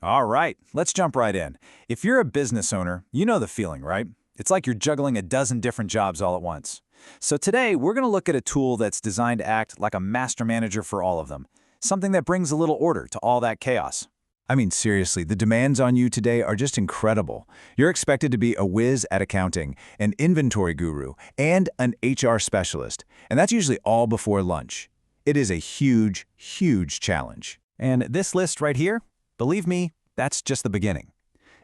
All right, let's jump right in. If you're a business owner, you know the feeling, right? It's like you're juggling a dozen different jobs all at once. So today, we're going to look at a tool that's designed to act like a master manager for all of them, something that brings a little order to all that chaos. I mean, seriously, the demands on you today are just incredible. You're expected to be a whiz at accounting, an inventory guru, and an HR specialist, and that's usually all before lunch. It is a huge, huge challenge. And this list right here, believe me, that's just the beginning.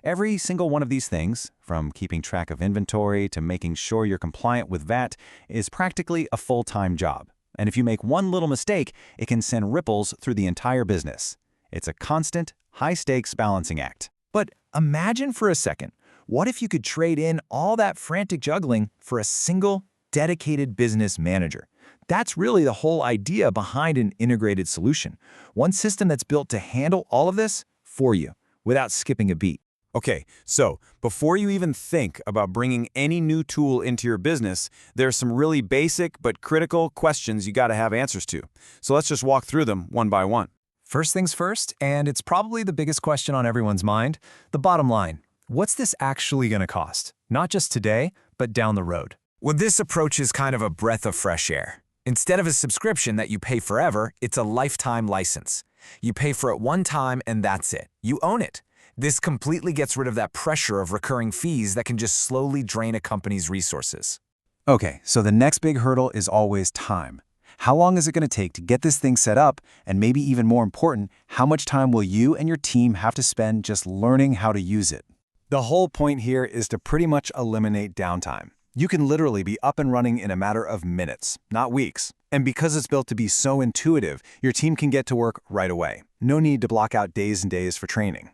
Every single one of these things, from keeping track of inventory to making sure you're compliant with VAT, is practically a full-time job. And if you make one little mistake, it can send ripples through the entire business. It's a constant, high-stakes balancing act. But imagine for a second, what if you could trade in all that frantic juggling for a single, dedicated business manager? That's really the whole idea behind an integrated solution. One system that's built to handle all of this for you, without skipping a beat. Okay, so before you even think about bringing any new tool into your business, there's some really basic but critical questions you got to have answers to. So let's just walk through them one by one. First things first, and it's probably the biggest question on everyone's mind, the bottom line. What's this actually going to cost? Not just today, but down the road. Well, this approach is kind of a breath of fresh air. Instead of a subscription that you pay forever, it's a lifetime license. You pay for it one time and that's it. You own it. This completely gets rid of that pressure of recurring fees that can just slowly drain a company's resources. Okay, so the next big hurdle is always time. How long is it going to take to get this thing set up? And maybe even more important, how much time will you and your team have to spend just learning how to use it? The whole point here is to pretty much eliminate downtime. You can literally be up and running in a matter of minutes, not weeks. And because it's built to be so intuitive, your team can get to work right away. No need to block out days and days for training.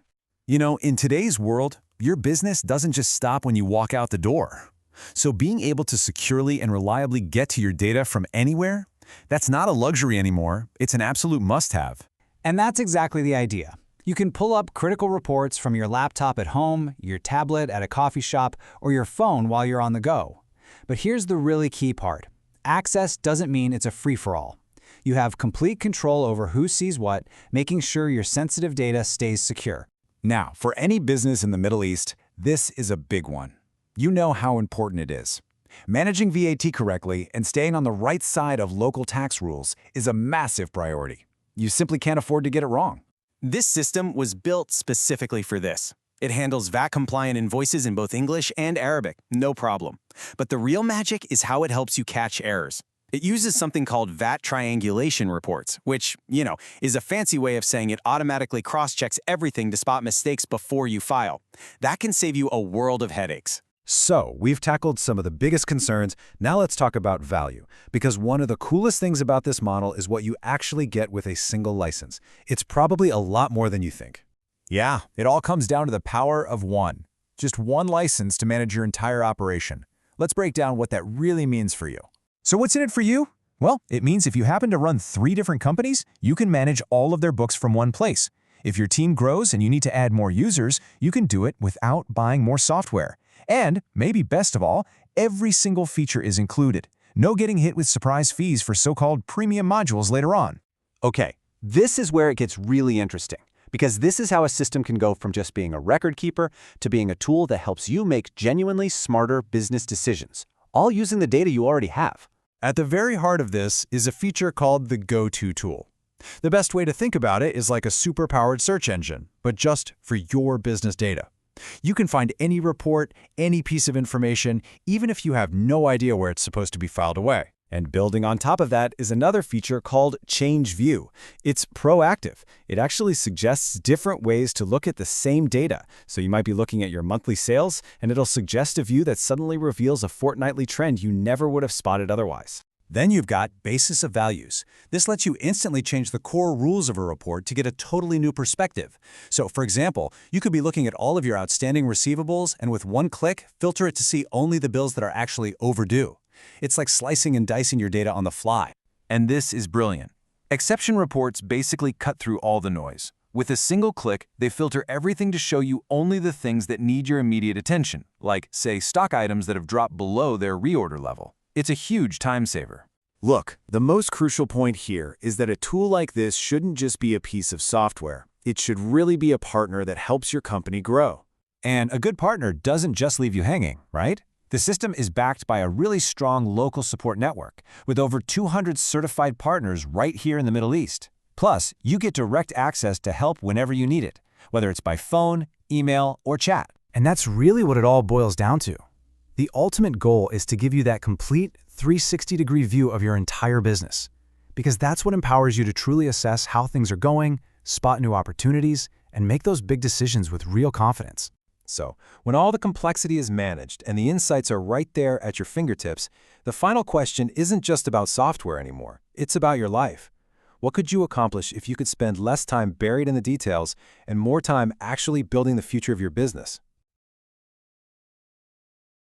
You know, in today's world, your business doesn't just stop when you walk out the door. So being able to securely and reliably get to your data from anywhere, that's not a luxury anymore, it's an absolute must-have. And that's exactly the idea. You can pull up critical reports from your laptop at home, your tablet at a coffee shop, or your phone while you're on the go. But here's the really key part. Access doesn't mean it's a free-for-all. You have complete control over who sees what, making sure your sensitive data stays secure. Now, for any business in the Middle East, this is a big one. You know how important it is. Managing VAT correctly and staying on the right side of local tax rules is a massive priority. You simply can't afford to get it wrong. This system was built specifically for this. It handles VAT-compliant invoices in both English and Arabic, no problem. But the real magic is how it helps you catch errors. It uses something called VAT triangulation reports, which, is a fancy way of saying it automatically cross-checks everything to spot mistakes before you file. That can save you a world of headaches. So, we've tackled some of the biggest concerns. Now let's talk about value, because one of the coolest things about this model is what you actually get with a single license. It's probably a lot more than you think. Yeah, it all comes down to the power of one. Just one license to manage your entire operation. Let's break down what that really means for you. So what's in it for you? Well, it means if you happen to run 3 different companies, you can manage all of their books from one place. If your team grows and you need to add more users, you can do it without buying more software. And, maybe best of all, every single feature is included. No getting hit with surprise fees for so-called premium modules later on. Okay, this is where it gets really interesting, because this is how a system can go from just being a record keeper to being a tool that helps you make genuinely smarter business decisions, all using the data you already have. At the very heart of this is a feature called the Go-To tool. The best way to think about it is like a super-powered search engine, but just for your business data. You can find any report, any piece of information, even if you have no idea where it's supposed to be filed away. And building on top of that is another feature called Change View. It's proactive. It actually suggests different ways to look at the same data. So you might be looking at your monthly sales, and it'll suggest a view that suddenly reveals a fortnightly trend you never would have spotted otherwise. Then you've got Basis of Values. This lets you instantly change the core rules of a report to get a totally new perspective. So, for example, you could be looking at all of your outstanding receivables and with one click, filter it to see only the bills that are actually overdue. It's like slicing and dicing your data on the fly. And this is brilliant. Exception reports basically cut through all the noise. With a single click, they filter everything to show you only the things that need your immediate attention, like, say, stock items that have dropped below their reorder level. It's a huge time saver. Look, the most crucial point here is that a tool like this shouldn't just be a piece of software. It should really be a partner that helps your company grow. And a good partner doesn't just leave you hanging, right? The system is backed by a really strong local support network with over 200 certified partners right here in the Middle East. Plus, you get direct access to help whenever you need it, whether it's by phone, email, or chat. And that's really what it all boils down to. The ultimate goal is to give you that complete 360-degree view of your entire business, because that's what empowers you to truly assess how things are going, spot new opportunities, and make those big decisions with real confidence. So, when all the complexity is managed and the insights are right there at your fingertips, the final question isn't just about software anymore. It's about your life. What could you accomplish if you could spend less time buried in the details and more time actually building the future of your business?